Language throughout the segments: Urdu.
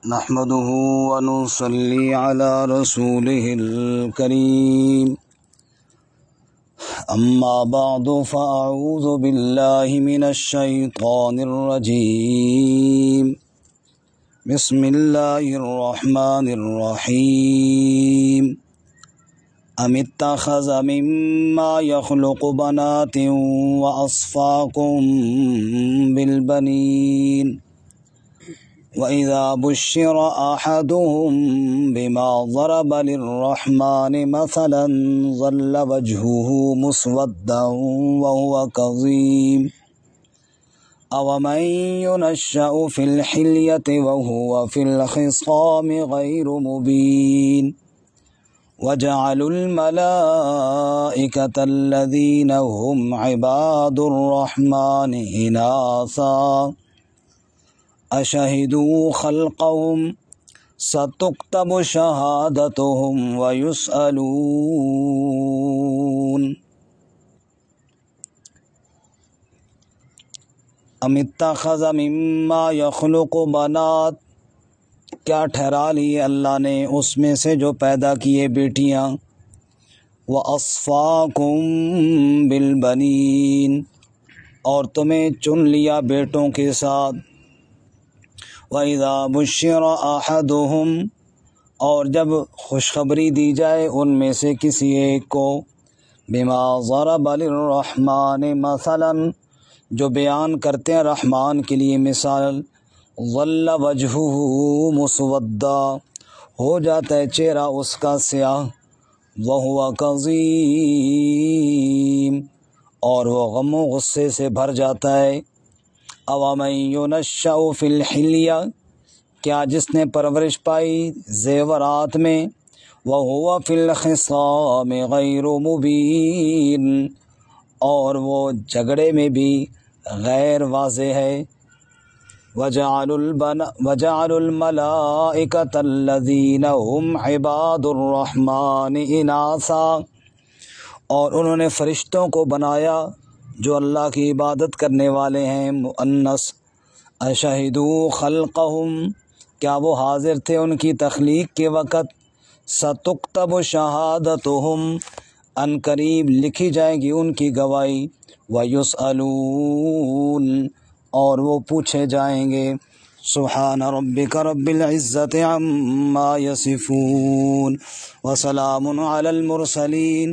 نحمده ونصلي على رسوله الكريم أما بعد فأعوذ بالله من الشيطان الرجيم بسم الله الرحمن الرحيم أم اتخذ مما يخلق بنات وأصفاكم بالبنين وَإِذَا بُشِّرَ أَحَدُهُم بِمَا ضَرَبَ لِلرَّحْمَنِ مَثَلًا ظَلَّ وَجْهُهُ مُسْوَدًّا وَهُوَ كَظِيمٌ أَوَمَن يُنَشَّأُ فِي الْحِلْيَةِ وَهُوَ فِي الْخِصَامِ غَيْرُ مُبِينٍ وَجَعَلُوا الْمَلَائِكَةَ الَّذِينَ هُمْ عِبَادُ الرَّحْمَنِ إِنَاثًا أشهدوا خلقهم ستكتب شهادتهم ويسألون أم اتخذ مما يخلق بنات، کیا ٹھہرا لی اللہ نے اس میں سے جو پیدا کیے بیٹیاں، وَأَصْفَاكُم بِالْبَنِينَ، اور تمہیں چن لیا بیٹوں کے ساتھ، وَإِذَا بُشِّرَ أَحَدُهُمْ، اور جب خوشخبری دی جائے ان میں سے کسی ایک کو، بِمَا ضَرَبَ لِلرَّحْمَنِ مَثَلًا، جو بیان کرتے ہیں رحمان کے لیے مثال، ظَلَّ وَجْهُهُ مُسْوَدًّا، ہو جاتا ہے چہرہ اس کا سیاہ، وَهُوَ كَظِيمٌ، اور وہ غم و غصے سے بھر جاتا ہے، أَوَمَن يُنَشَّأُ فِي الْحِلْيَةِ، کیا جس نے پرورش پائی زیورات میں، وَهُوَ فِي الْخِصَامِ غَيْرُ مُبِينٍ، اور وہ جھگڑے میں بھی غیر واضح ہے، وَجَعَلُوا الْمَلَائِكَةَ الَّذِينَ هُمْ عِبَادُ الرَّحْمَنِ إِنَاثًا، اور انہوں نے فرشتوں کو بنایا جو اللہ کی عبادت کرنے والے ہیں مؤنث، اشہدوا خلقہم، کیا وہ حاضر تھے ان کی تخلیق کے وقت، ستکتب شہادتہم، ان قریب لکھی جائے گی ان کی گواہی، ویسألون، اور وہ پوچھے جائیں گے، سبحان ربک رب العزت عما یصفون وسلام علی المرسلین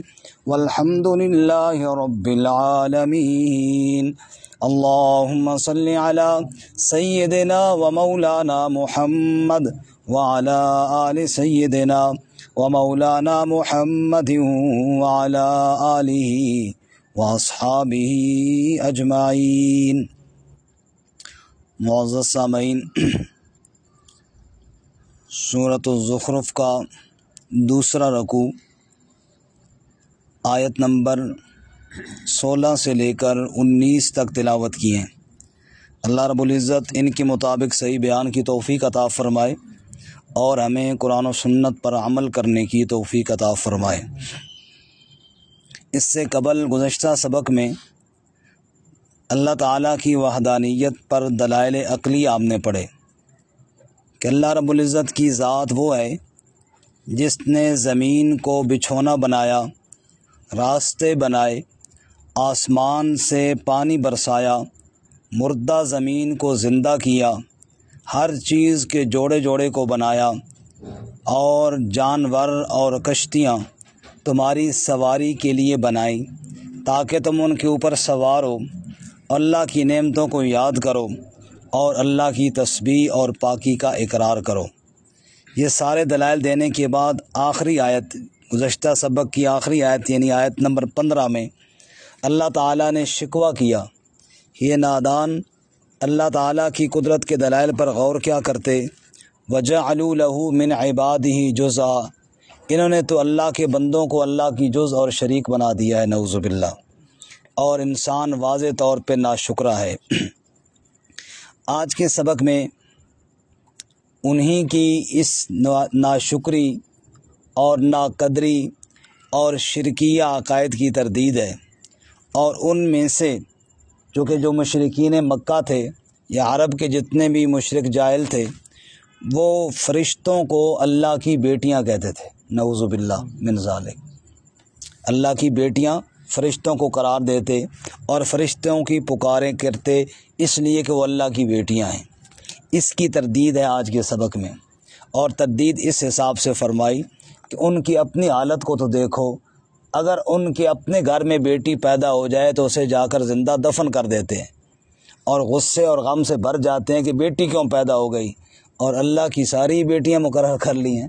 والحمد للہ رب العالمین۔ اللہم صل علی سیدنا و مولانا محمد وعلی آل سیدنا و مولانا محمد وعلی آلہ واصحابہ اجمعین۔ معزز سامعین، سورۃ الزخرف کا دوسرا رکوع آیت نمبر 16 سے لے کر 19 تک تلاوت کی ہیں۔ اللہ رب العزت ان کے مطابق صحیح بیان کی توفیق عطا فرمائے اور ہمیں قرآن و سنت پر عمل کرنے کی توفیق عطا فرمائے۔ اس سے قبل گزشتہ سبق میں اللہ تعالیٰ کی وحدانیت پر دلائل عقلی آپ نے پڑھے کہ اللہ رب العزت کی ذات وہ ہے جس نے زمین کو بچھونا بنایا، راستے بنائے، آسمان سے پانی برسایا، مردہ زمین کو زندہ کیا، ہر چیز کے جوڑے جوڑے کو بنایا، اور جانور اور کشتیاں تمہاری سواری کے لیے بنائیں تاکہ تم ان کے اوپر سوار ہو، اللہ کی نعمتوں کو یاد کرو اور اللہ کی تسبیح اور پاکی کا اقرار کرو۔ یہ سارے دلائل دینے کے بعد آخری آیت، گزشتہ سبق کی آخری آیت یعنی آیت نمبر 15 میں اللہ تعالیٰ نے شکوہ کیا، یہ نادان اللہ تعالیٰ کی قدرت کے دلائل پر غور کیا کرتے، وَجَعَلُوا لَهُ مِنْ عِبَادِهِ جُزْءًا، انہوں نے تو اللہ کے بندوں کو اللہ کی جز اور شریک بنا دیا ہے، نعوذ باللہ، اور انسان واضح طور پہ ناشکرہ ہے۔ آج کے سبق میں انہی کی اس ناشکری اور ناقدری اور شرکیہ عقائد کی تردید ہے، اور ان میں سے جو مشرکین مکہ تھے یا عرب کے جتنے بھی مشرک جاہل تھے، وہ فرشتوں کو اللہ کی بیٹیاں کہتے تھے، نعوذ باللہ من ذالک۔ اللہ کی بیٹیاں فرشتوں کو قرار دیتے اور فرشتوں کی پکاریں کرتے اس لیے کہ وہ اللہ کی بیٹیاں ہیں۔ اس کی تردید ہے آج کے سبق میں، اور تردید اس حساب سے فرمائی کہ ان کی اپنی حالت کو تو دیکھو، اگر ان کے اپنے گھر میں بیٹی پیدا ہو جائے تو اسے جا کر زندہ دفن کر دیتے ہیں اور غصے اور غم سے بھر جاتے ہیں کہ بیٹی کیوں پیدا ہو گئی، اور اللہ کی ساری بیٹیاں مقرر کر لی ہیں۔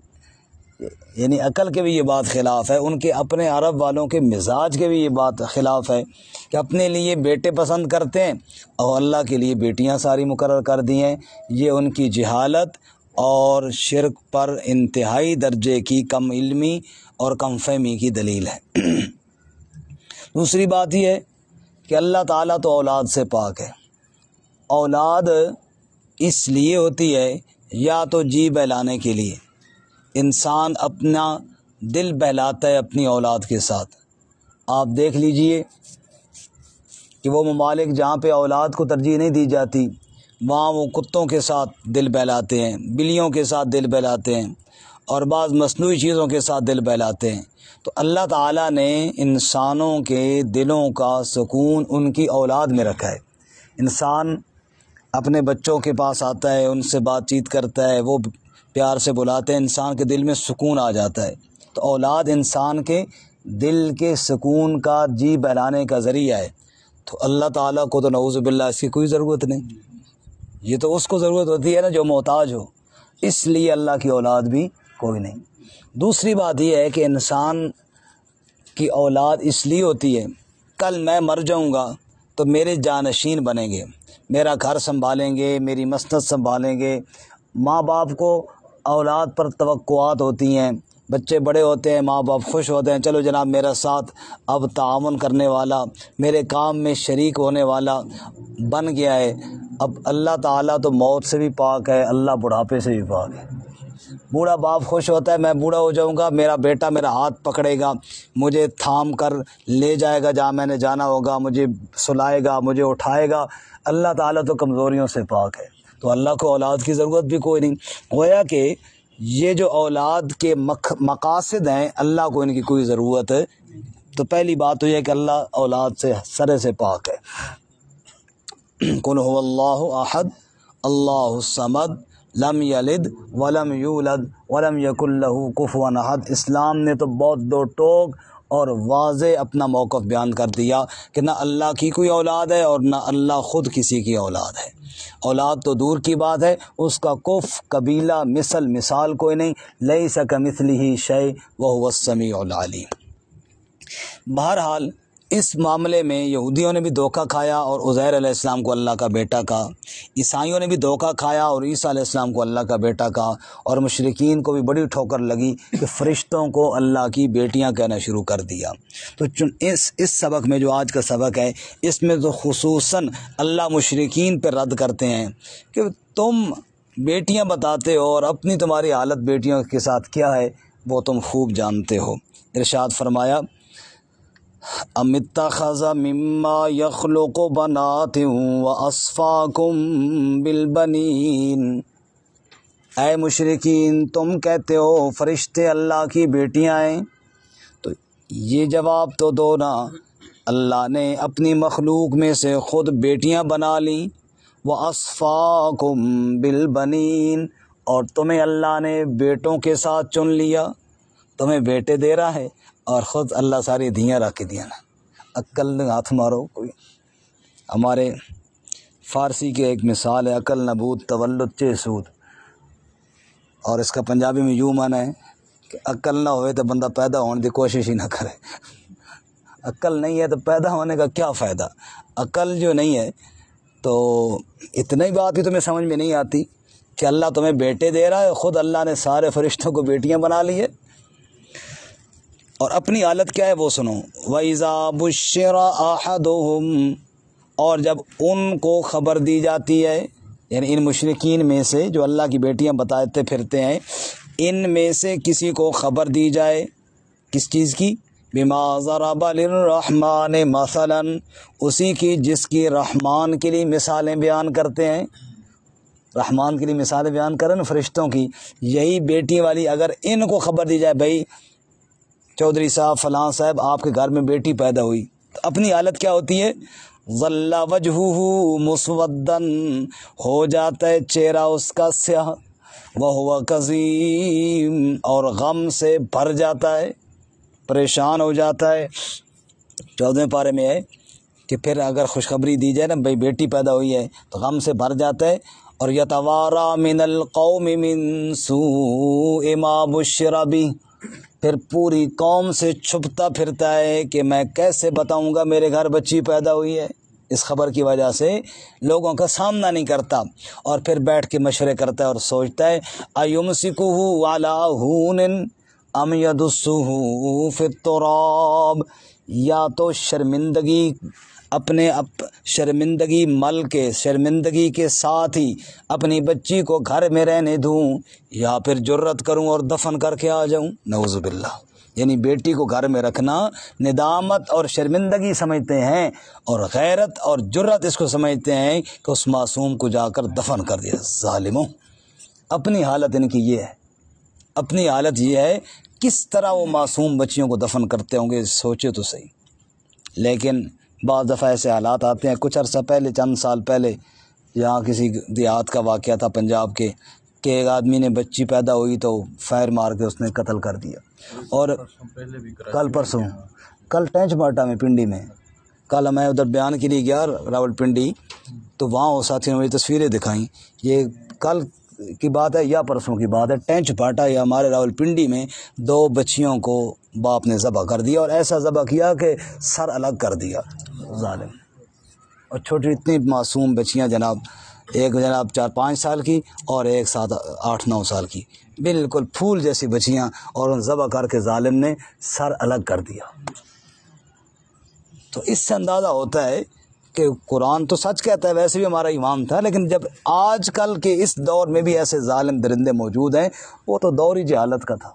یعنی عقل کے بھی یہ بات خلاف ہے، ان کے اپنے عرب والوں کے مزاج کے بھی یہ بات خلاف ہے کہ اپنے لیے بیٹے پسند کرتے ہیں اور اللہ کے لیے بیٹیاں ساری مقرر کر دی ہیں۔ یہ ان کی جہالت اور شرک پر انتہائی درجے کی کم علمی اور کم فہمی کی دلیل ہے۔ دوسری بات یہ ہے کہ اللہ تعالیٰ تو اولاد سے پاک ہے۔ اولاد اس لیے ہوتی ہے یا تو جی بہلانے کے لیے، انسان اپنا دل بہلاتا ہے اپنی اولاد کے ساتھ۔ آپ دیکھ لیجئے کہ وہ ممالک جہاں پہ اولاد کو ترجیح نہیں دی جاتی وہاں وہ کتوں کے ساتھ دل بہلاتے ہیں، بلیوں کے ساتھ دل بہلاتے ہیں اور بعض مصنوعی چیزوں کے ساتھ دل بہلاتے ہیں۔ تو اللہ تعالیٰ نے انسانوں کے دلوں کا سکون ان کی اولاد میں رکھا ہے۔ انسان اپنے بچوں کے پاس آتا ہے، ان سے بات چیت کرتا ہے، وہ پیار سے بلاتے ہیں، انسان کے دل میں سکون آ جاتا ہے۔ تو اولاد انسان کے دل کے سکون کا، جی بہلانے کا ذریعہ ہے۔ تو اللہ تعالیٰ کو تو نعوذ باللہ اس کی کوئی ضرورت نہیں، یہ تو اس کو ضرورت ہوتی ہے نا جو محتاج ہو، اس لیے اللہ کی اولاد بھی کوئی نہیں۔ دوسری بات یہ ہے کہ انسان کی اولاد اس لیے ہوتی ہے، کل میں مر جاؤں گا تو میرے جانشین بنیں گے، میرا گھر سنبھالیں گے، میری مسند سنبھالیں گے۔ ماں باپ کو اولاد پر توقعات ہوتی ہیں، بچے بڑے ہوتے ہیں، ماں باپ خوش ہوتے ہیں، چلو جناب میرا ساتھ اب تعاون کرنے والا، میرے کام میں شریک ہونے والا بن گیا ہے۔ اب اللہ تعالیٰ تو موت سے بھی پاک ہے، اللہ بڑھاپے سے بھی پاک ہے۔ بوڑھا باپ خوش ہوتا ہے میں بوڑھا ہو جاؤں گا، میرا بیٹا میرا ہاتھ پکڑے گا، مجھے تھام کر لے جائے گا جہاں میں نے جانا ہوگا، مجھے سلائے گا، مجھے اٹھائے گا۔ اللہ تعالیٰ تو کمزوریوں سے پاک ہے، تو اللہ کو اولاد کی ضرورت بھی کوئی نہیں۔ گویا کہ یہ جو اولاد کے مقاصد ہیں اللہ کو ان کی کوئی ضرورت ہے۔ تو پہلی بات تو یہ کہ اللہ اولاد سے سرے سے پاک ہے۔ قل هو اللہ احد اللہ الصمد لم یلد ولم یولد ولم یکن لہ کفوا احد۔ اسلام نے تو بہت دو ٹوک اور واضح اپنا موقف بیان کر دیا کہ نہ اللہ کی کوئی اولاد ہے اور نہ اللہ خود کسی کی اولاد ہے۔ اولاد تو دور کی بات ہے، اس کا کف قبیلہ مثال کوئی نہیں، لیس کمثلہ شیء وہو السمیع العلیم۔ بہرحال اس معاملے میں یہودیوں نے بھی دھوکہ کھایا اور عزیر علیہ السلام کو اللہ کا بیٹا کہا، عیسائیوں نے بھی دھوکہ کھایا اور عیسیٰ علیہ السلام کو اللہ کا بیٹا کہا، اور مشرکین کو بھی بڑی ٹھوکر لگی کہ فرشتوں کو اللہ کی بیٹیاں کہنا شروع کر دیا۔ تو اس سبق میں جو آج کا سبق ہے اس میں تو خصوصاً اللہ مشرکین پہ رد کرتے ہیں کہ تم بیٹیاں بتاتے ہو اور اپنی تمہاری حالت بیٹیوں کے ساتھ کیا ہے وہ تم خوب جانتے ہو۔ ارشاد فرمایا ام اتخذ مما یخلق بنات واصفاکم بالبنین۔ اے مشرکین تم کہتے ہو فرشتے اللہ کی بیٹیاں ہیں، تو یہ جواب تو دو نا، اللہ نے اپنی مخلوق میں سے خود بیٹیاں بنا لیں، واصفاکم بالبنین، اور تمہیں اللہ نے بیٹوں کے ساتھ چن لیا، تمہیں بیٹے دے رہا ہے اور خود اللہ ساری دھیاں رکھ دیا نا۔ عقل ہاتھ مارو کوئی۔ ہمارے فارسی کی ایک مثال ہے عقل نبود تولد چے سود، اور اس کا پنجابی میں یوں معنی ہے کہ عقل نہ ہوئے تو بندہ پیدا ہونے کی کوشش ہی نہ کرے۔ عقل نہیں ہے تو پیدا ہونے کا کیا فائدہ؟ عقل جو نہیں ہے تو اتنا ہی بات ہی تمہیں سمجھ میں نہیں آتی کہ اللہ تمہیں بیٹے دے رہا ہے، خود اللہ نے سارے فرشتوں کو بیٹیاں بنا لی ہے۔ اور اپنی حالت کیا ہے وہ سنو، وَإِذَا بُشِّرَ أَحَدُهُمْ، اور جب ان کو خبر دی جاتی ہے، یعنی ان مشرکین میں سے جو اللہ کی بیٹیاں بتاتے پھرتے ہیں، ان میں سے کسی کو خبر دی جائے کس چیز کی؟ بِمَا ضَرَبَ لِلرَّحْمَٰنِ مَثَلًا، اسی کی جس کی رحمان کے لیے مثالیں بیان کرتے ہیں۔ رحمان کے لیے مثالیں بیان کریں نا فرشتوں کی، یہی بیٹی والی اگر ان کو خبر دی جائے بھائی چودھری صاحب فلاں صاحب آپ کے گھر میں بیٹی پیدا ہوئی، تو اپنی حالت کیا ہوتی ہے؟ ظل وجہہ مسودن، ہو جاتا ہے چہرہ اس کا سیاہ، وہو کظیم، اور غم سے بھر جاتا ہے، پریشان ہو جاتا ہے۔ 14ویں پارے میں ہے کہ پھر اگر خوشخبری دی جائے نا بھائی بیٹی پیدا ہوئی ہے تو غم سے بھر جاتا ہے، اور یتوارا من القوم من سوء ما بشر بہ، پھر پوری قوم سے چھپتا پھرتا ہے کہ میں کیسے بتاؤں گا میرے گھر بچی پیدا ہوئی ہے، اس خبر کی وجہ سے لوگوں کا سامنا نہیں کرتا، اور پھر بیٹھ کے مشورے کرتا ہے اور سوچتا ہے ایمسکہ علی ہون ام یدسہ فی التراب، یا تو شرمندگی شرمندگی مل کے شرمندگی کے ساتھ ہی اپنی بچی کو گھر میں رہنے دوں، یا پھر جرت کروں اور دفن کر کے آ جاؤں، نعوذ باللہ۔ یعنی بیٹی کو گھر میں رکھنا ندامت اور شرمندگی سمجھتے ہیں، اور غیرت اور جرت اس کو سمجھتے ہیں کہ اس معصوم کو جا کر دفن کر دیا۔ ظالموں، اپنی حالت ان کی یہ ہے، اپنی حالت یہ ہے، کس طرح وہ معصوم بچیوں کو دفن کرتے ہوں گے، سوچے تو صحیح۔ لیکن بعض دفعہ ایسے حالات آتے ہیں، کچھ عرصہ پہلے چند سال پہلے یہاں کسی دیہات کا واقعہ تھا پنجاب کے، کہ ایک آدمی نے بچی پیدا ہوئی تو فائر مار کے اس نے قتل کر دیا، اور کل ٹینچ باٹا میں پنڈی میں، کل میں ادھر بیان کے لیے گیا راول پنڈی، تو وہاں وہ ساتھی نے مجھے تصویریں دکھائیں، یہ کل کی بات ہے یا پرسوں کی بات ہے، ٹینچ باٹا یا ہمارے راول پنڈی میں 2 بچیوں کو باپ نے ذبح کر دیا، اور ایسا ذبح کیا کہ سر الگ کر دیا، ظالم۔ اور چھوٹی اتنی معصوم بچیاں جناب، ایک جناب 4-5 سال کی اور ایک 7-8-9 سال کی، بالکل پھول جیسی بچیاں، اور ان ذبح کر کے ظالم نے سر الگ کر دیا۔ تو اس سے اندازہ ہوتا ہے کہ قرآن تو سچ کہتا ہے، ویسے بھی ہمارا ایمان تھا، لیکن جب آج کل کے اس دور میں بھی ایسے ظالم درندے موجود ہیں، وہ تو دور ہی جہالت کا تھا،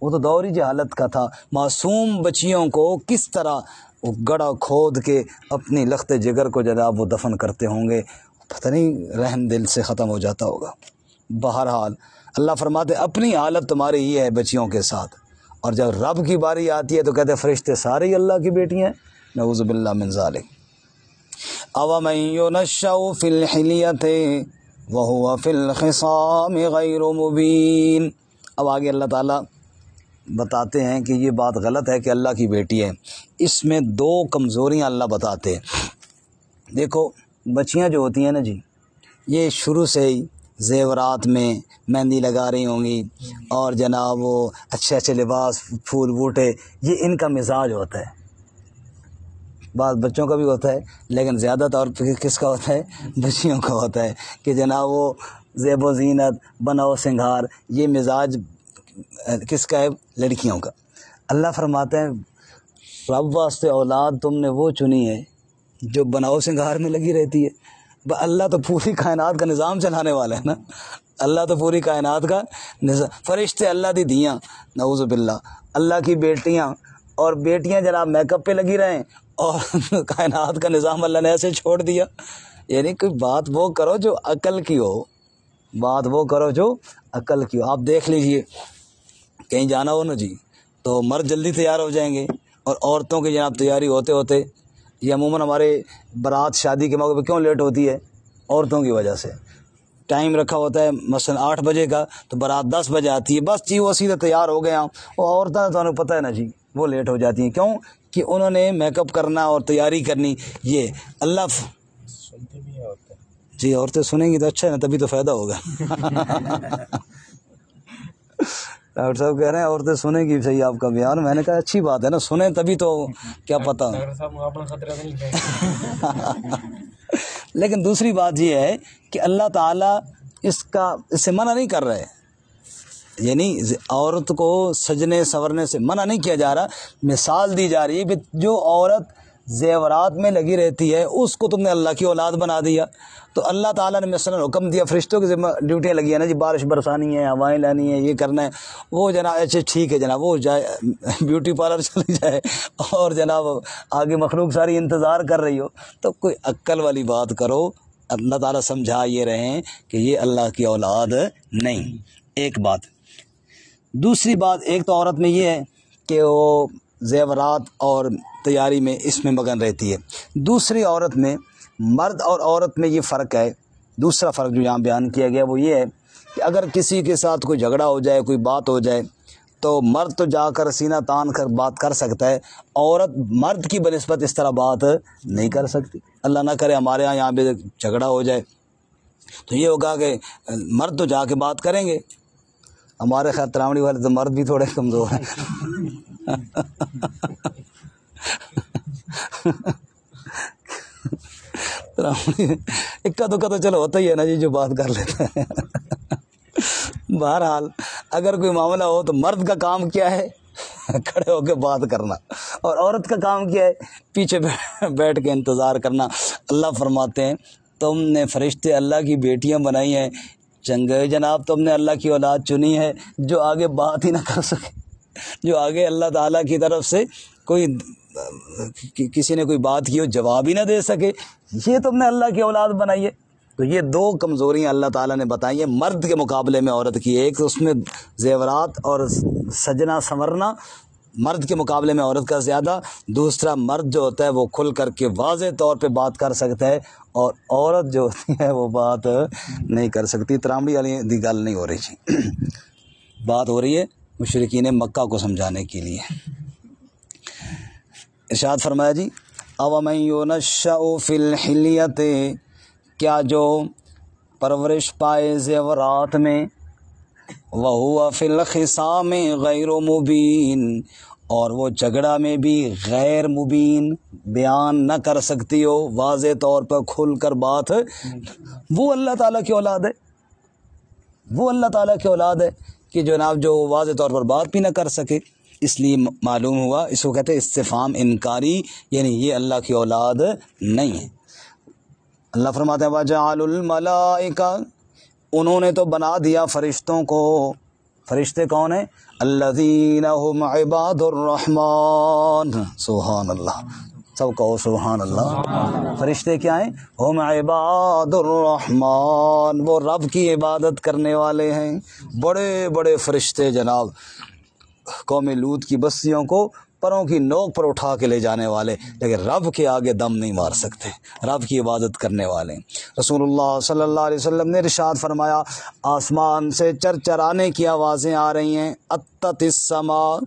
وہ تو دور ہی جہالت کا تھا۔ معصوم بچیوں کو کس طرح وہ گڑھا کھود کے اپنی لخت جگر کو جناب وہ دفن کرتے ہوں گے، پتہ نہیں رحم دل سے ختم ہو جاتا ہوگا۔ بہرحال اللہ فرماتے اپنی حالت تمہاری ہی ہے بچیوں کے ساتھ، اور جب رب کی باری آتی ہے تو کہتے فرشتے سارے ہی اللہ کی بیٹی ہیں، نعوذ باللہ من ذالک۔ اومن ینشأ فی الحلیۃ وہو فی الخصام غیر مبین۔ اب آگے اللہ تعالیٰ بتاتے ہیں کہ یہ بات غلط ہے کہ اللہ کی بیٹی ہے، اس میں 2 کمزوریاں اللہ بتاتے ہیں۔ دیکھو بچیاں جو ہوتی ہیں نا جی، یہ شروع سے ہی زیورات میں مہندی لگا رہی ہوں گی، اور جناب وہ اچھے اچھے لباس، پھول بوٹے، یہ ان کا مزاج ہوتا ہے۔ بعض بچوں کا بھی ہوتا ہے، لیکن زیادہ طور پہ کس کا ہوتا ہے؟ بچیوں کا ہوتا ہے کہ جناب وہ زیب و زینت، بناؤ سنگھار، یہ مزاج کس کا ہے؟ لڑکیوں کا۔ اللہ فرماتے ہیں رب واسطے اولاد تم نے وہ چنی ہے جو بناؤ سنگھار میں لگی رہتی ہے۔ اللہ تو پوری کائنات کا نظام چلانے والا ہے نا، اللہ تو پوری کائنات کا نظام، فرشتے اللہ دی دیاں، نعوذ باللہ، اللہ کی بیٹیاں، اور بیٹیاں جناب میک اپ پہ لگی رہیں، اور کائنات کا نظام اللہ نے ایسے چھوڑ دیا۔ یعنی کوئی بات وہ کرو جو عقل کی ہو، بات وہ کرو جو عقل کی ہو۔ آپ دیکھ لیجئے کہیں جانا ہو نا جی، تو مرد جلدی تیار ہو جائیں گے، اور عورتوں کی جناب تیاری ہوتے ہوتے، یہ عموماً ہمارے بارات شادی کے موقع پہ کیوں لیٹ ہوتی ہے؟ عورتوں کی وجہ سے۔ ٹائم رکھا ہوتا ہے مثلا 8 بجے کا، تو بارات 10 بجے آتی ہے، بس جی وہ سیدھے تیار ہو گیا، وہ عورتیں تو انہیں پتہ ہے نا جی، وہ لیٹ ہو جاتی ہیں، کیوں کہ انہوں نے میک اپ کرنا اور تیاری کرنی۔ یہ اللہ سنتی بھی ہیں عورتیں، جی عورتیں سنیں گی تو اچھا ہے نا، تبھی تو فائدہ ہوگا۔ ڈاکٹر صاحب کہہ رہے ہیں عورتیں سنیں گی صحیح آپ کا بیان، میں نے کہا اچھی بات ہے نا، سنیں تبھی تو کیا پتہ۔ ڈاکٹر صاحب اپنا خطرہ نہیں ہے۔ لیکن دوسری بات یہ ہے کہ اللہ تعالیٰ اس سے منع نہیں کر رہے، یعنی عورت کو سجنے سنورنے سے منع نہیں کیا جا رہا، مثال دی جا رہی ہے کہ جو عورت زیورات میں لگی رہتی ہے اس کو تم نے اللہ کی اولاد بنا دیا۔ تو اللہ تعالیٰ نے مثلا حکم دیا، فرشتوں کی ذمہ ڈیوٹیاں لگی ہیں نا جی، بارش برسانی ہے، ہوائیں لانی ہے، یہ کرنا ہے، وہ جناب اچھا ٹھیک ہے جناب، وہ جائے بیوٹی پارلر چلی جائے، اور جناب آگے مخلوق ساری انتظار کر رہی ہو، تو کوئی عقل والی بات کرو، اللہ تعالیٰ سمجھا یہ رہے ہیں کہ یہ اللہ کی اولاد نہیں. ایک بات. دوسری بات، ایک تو عورت میں یہ ہے کہ وہ زیورات اور تیاری میں اس میں مگن رہتی ہے. دوسری عورت میں، مرد اور عورت میں یہ فرق ہے. دوسرا فرق جو یہاں بیان کیا گیا وہ یہ ہے کہ اگر کسی کے ساتھ کوئی جھگڑا ہو جائے، کوئی بات ہو جائے، تو مرد تو جا کر سینہ تان کر بات کر سکتا ہے، عورت مرد کی بنسبت اس طرح بات نہیں کر سکتی. اللہ نہ کرے ہمارے یہاں پہ جھگڑا ہو جائے تو یہ ہوگا کہ مرد تو جا کے بات کریں گے. ہمارے خیر تراوڑی والے تو مرد بھی تھوڑے کمزور ہیں. اکا دکا تو چلو ہوتا ہی ہے نا جی، جو بات کر لیتا ہے. بہرحال اگر کوئی معاملہ ہو تو مرد کا کام کیا ہے؟ کھڑے ہو کے بات کرنا، اور عورت کا کام کیا ہے؟ پیچھے بیٹھ کے انتظار کرنا. اللہ فرماتے ہیں تم نے فرشتے اللہ کی بیٹیاں بنائی ہیں، چنگے جناب تم نے اللہ کی اولاد چنی ہے جو آگے بات ہی نہ کر سکے، جو آگے اللہ تعالیٰ کی طرف سے کوئی کسی نے کوئی بات کی ہو جواب ہی نہ دے سکے. یہ تم نے اللہ کی اولاد بنائی ہے. تو یہ دو کمزوریاں اللہ تعالیٰ نے بتائی ہیں مرد کے مقابلے میں عورت کی. ایک اس میں زیورات اور سجنا سنورنا مرد کے مقابلے میں عورت کا زیادہ. دوسرا، مرد جو ہوتا ہے وہ کھل کر کے واضح طور پہ بات کر سکتا ہے، اور عورت جو ہوتی ہے وہ بات نہیں کر سکتی. ترامڑی والی دی گل نہیں ہو رہی جی، بات ہو رہی ہے مشرکین مکہ کو سمجھانے کے لیے. ارشاد فرمایا جی اوَمَن يُنَشَّأُ فِي الْحِلْيَةِ، کیا جو پرورش پائے زیورات میں، وَهُوَ فِي الْخِصَامِ غَيْرُ مُبِينٍ، اور وہ جھگڑا میں بھی غیر مبین، بیان نہ کر سکتی ہو، واضح طور پر کھل کر بات، وہ اللہ تعالیٰ کی اولاد ہے. وہ اللہ تعالیٰ کی اولاد ہے کہ جناب جو واضح طور پر بات بھی نہ کر سکے. اس لیے معلوم ہوا اس کو کہتے ہیں استفہام انکاری، یعنی یہ اللہ کی اولاد نہیں ہے. اللہ فرماتے ہیں وَجَعَلُوا الْمَلَائِكَةَ، انہوں نے تو بنا دیا فرشتوں کو. فرشتے کون ہیں؟ الذین هم عباد الرحمن. سبحان اللہ، سب کہو سبحان اللہ. فرشتے کیا ہیں؟ ہم عباد الرحمن، وہ رب کی عبادت کرنے والے ہیں. بڑے بڑے فرشتے جناب، قوم لوط کی بستیوں کو پروں کی نوک پر اٹھا کے لے جانے والے، لیکن رب کے آگے دم نہیں مار سکتے، رب کی عبادت کرنے والے. رسول اللہ صلی اللہ علیہ وسلم نے ارشاد فرمایا آسمان سے چرچرانے کی آوازیں آ رہی ہیں. اتت السماء،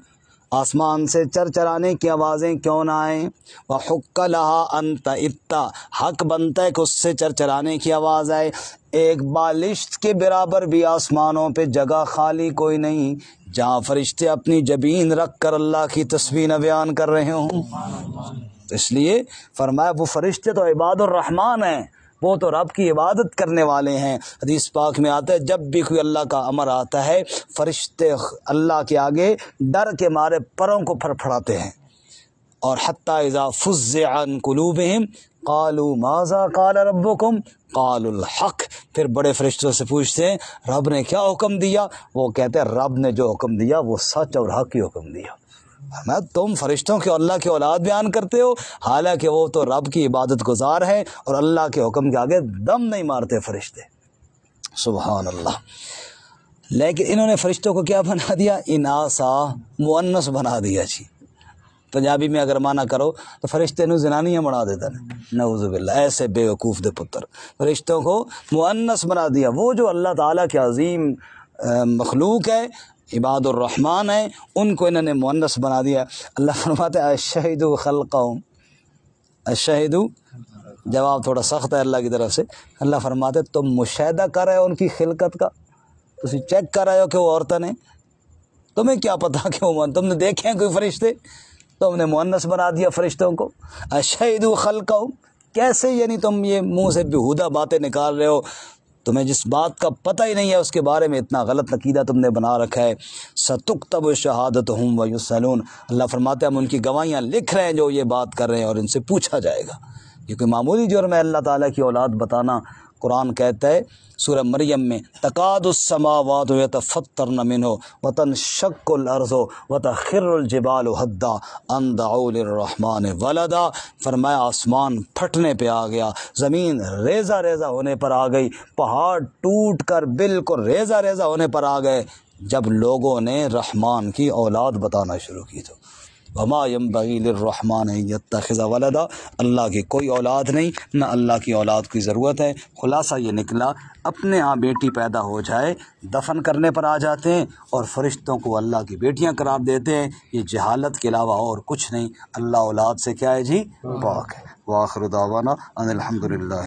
آسمان سے چرچرانے کی آوازیں کیوں نہ آئیں؟ وحق لها ان تئت، حق بنتا ہے کہ اس سے چرچرانے کی آواز آئے. ایک بالشت کے برابر بھی آسمانوں پہ جگہ خالی کوئی نہیں جہاں فرشتے اپنی جبین رکھ کر اللہ کی تسبیح بیان کر رہے ہوں. اس لیے فرمایا وہ فرشتے تو عباد الرحمن ہیں، وہ تو رب کی عبادت کرنے والے ہیں. حدیث پاک میں آتا ہے جب بھی کوئی اللہ کا امر آتا ہے فرشتے اللہ کے آگے ڈر کے مارے پروں کو پھڑپھڑاتے ہیں. اور حتی اذا فزع عن قلوبہم قالوا ماذا قال ربکم قالوا الحق، پھر بڑے فرشتوں سے پوچھتے ہیں رب نے کیا حکم دیا؟ وہ کہتے ہیں رب نے جو حکم دیا وہ سچ اور حق کی حکم دیا. میں تم فرشتوں کے اللہ کی اولاد بیان کرتے ہو، حالانکہ وہ تو رب کی عبادت گزار ہے اور اللہ کے حکم کے آگے دم نہیں مارتے فرشتے. سبحان اللہ. لیکن انہوں نے فرشتوں کو کیا بنا دیا؟ اناسا، مؤنث بنا دیا جی. پنجابی میں اگر مانا کرو تو فرشتے نو زنانیاں بنا دیتا ہے. نعوذ باللہ، ایسے بے وقوف دے پتر، فرشتوں کو مؤنث بنا دیا. وہ جو اللہ تعالیٰ کے عظیم مخلوق ہے، عباد الرحمن ہیں، ان کو انہوں نے مؤنث بنا دیا. اللہ فرماتے ہیں اشہدوا خلقہم، اشہدوا جواب تھوڑا سخت ہے اللہ کی طرف سے. اللہ فرماتے تم مشاہدہ کر رہے ہو ان کی خلقت کا، تم چیک کر رہے ہو کہ وہ عورتیں ہیں، تمہیں کیا پتا کہ وہ، تم نے دیکھے ہیں کوئی فرشتے؟ تم نے مؤنث بنا دیا فرشتوں کو. اشہدوا خلقہم، کیسے؟ یعنی تم یہ منہ سے بیہودہ باتیں نکال رہے ہو، تمہیں جس بات کا پتہ ہی نہیں ہے اس کے بارے میں اتنا غلط عقیدہ تم نے بنا رکھا ہے. ستکتب شہادتہم ویسألون، اللہ فرماتے ہیں ہم ان کی گواہیاں لکھ رہے ہیں جو یہ بات کر رہے ہیں اور ان سے پوچھا جائے گا. یہ کوئی معمولی جرم ہے اللہ تعالیٰ کی اولاد بتانا، قرآن کہتا ہے سورہ مریم میں تکاد السماوات یتفطرن منہ وتنشق الارض وتخر الجبال حدا ان دعوا للرحمن ولدا، فرمایا آسمان پھٹنے پہ آ گیا، زمین ریزہ ریزہ ہونے پر آ گئی، پہاڑ ٹوٹ کر بالکل ریزہ ریزہ ہونے پر آ گئے جب لوگوں نے رحمان کی اولاد بتانا شروع کی تو وما ينبغي للرحمن ان يتخذ ولدا، اللہ کی کوئی اولاد نہیں، نہ اللہ کی اولاد کی ضرورت ہے۔ خلاصہ یہ نکلا اپنے ہاں بیٹی پیدا ہو جائے دفن کرنے پر آ جاتے ہیں اور فرشتوں کو اللہ کی بیٹیاں قرار دیتے ہیں، یہ جہالت کے علاوہ اور کچھ نہیں۔ اللہ اولاد سے کیا ہے جی؟ پاک ہے۔ وآخر دعوانا ان الحمد للہ